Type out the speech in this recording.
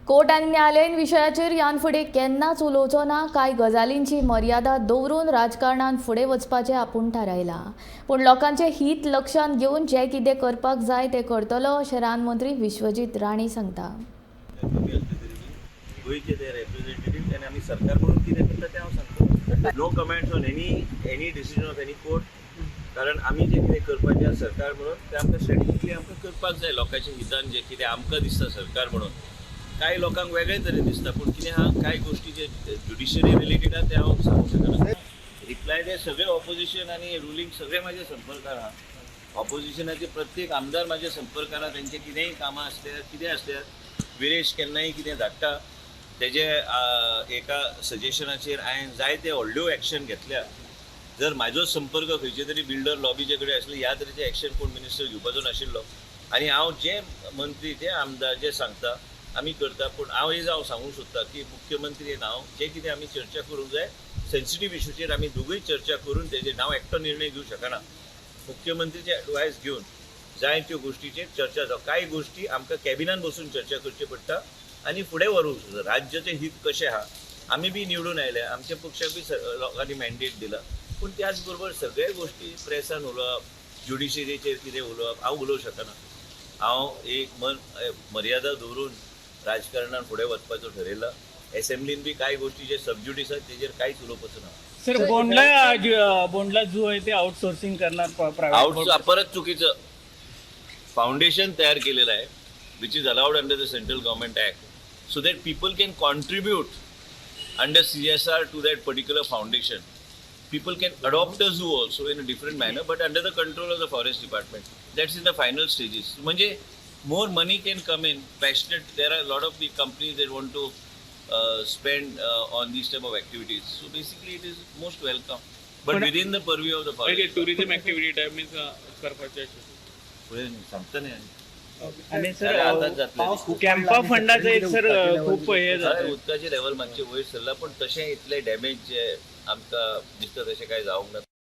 Court आनी न्यायालयीन विशयाचेर ह्यान फुडें केन्नाच उलोवचो ना, कांय गजालींची मर्यादा दवरून राजकारणांत फुडें वचपाचें आपूण थारायलां. पूण लोकांचें हित लक्षांत घेवन जें कितें करपाक जाय तें करतलो अशें रानमंत्री विश्वजीत राणे सांगता. गोयचे ते रिप्रेझेंटेटिव्ह आणि आम्ही सरकार म्हणून कितें करता तें हांव सांगता. No comments on any decision of any court. कारण आमी जे कितें करपाचें सरकार म्हणून तें आमकां स्ट्रेटेजिकली आमकां करपाक जाय. लोकांच्या हितान जें कितें आमकां दिसता सरकार म्हणून, कांय लोकांक वेगळे तरेन दिसता, पूण कितें आहा कांय गोश्टी जे ज्युडिशरी रिलेटेड आहा ते हांव सांगूंक शकना. रिप्लाय ते सगळे ऑपोजिशन आनी रुलींग सगळे म्हाज्या संपर्कान आहा. ऑपोजिशनाचे प्रत्येक आमदार म्हाज्या संपर्कान आहा. तेंचे कितेंय कामां आसल्यार कितें आसल्यार विरेश केन्नाय कितें धाडटा, तेजे एका सजेशनाचेर हांवें जायते व्हडल्यो एक्शन घेतल्या. जर म्हाजो संपर्क खंयचे तरी बिल्डर लॉबीचे कडेन आसले, ह्या तरेचे एक्शन कोण मिनिस्टर घेवपाचो नाशिल्लो. आनी हांव जे मंत्री ते आमदार जे सांगता आमी करता. पूण हांव सांगूंक सोदता की मुख्यमंत्री हांव जे कितें आमी चर्चा करूंक जाय, सेन्सिटीव इश्यूचेर आमी दोगूय चर्चा करून तेजेर हांव एकटो निर्णय घेवंक शकना. मुख्यमंत्रीचे एडवायस घेवन जाय त्यो गोश्टीचेर चर्चा जावं. कांय गोश्टी आमकां कॅबिनान बसून चर्चा करची पडटा आनी फुडें व्हरूंक सोदता. राज्याचें हित कशें आहा, आमी बी निवडून आयले, आमच्या पक्षाक बी लोकांनी मॅन्डेट दिला. पूण त्याच बरोबर सगळे गोश्टी प्रेसान उलोवप, ज्युडिशरीचेर कितें उलोवप हांव उलोवंक शकना. हांव एक मर्यादा दवरून राजकारणान फुडें वचपाचो थारायला. असेंब्लीन बी कांय गोश्टी जे सबज्युडिस आसात तेजेर कांयच उलोवपाचो ना. सर, बोंडला जो आहे ते आउटसोर्सिंग करणार परत चुकीचं फाउंडेशन तयार केलेलं आहे, which is allowed under the central government act, so that people can contribute under CSR to that particular foundation. People can adopt a zoo also in a different manner, but under the control of the forest department. That's in the final stages. म्हणजे more money can come in. Passionate, there are a lot of the companies that want to spend on these type of activities. So basically, it is most welcome, but within the purview of the forest. Tourism activity type means करपाचे पुढे सांगता नाही. आणि sir Campa फंडाचं एक sir खूप हे जातं. उदकाचे लेवल मातशें वयर सरला, पण तशें इतले डॅमेज जे आमकां दिसता तशें कांय जावंक ना.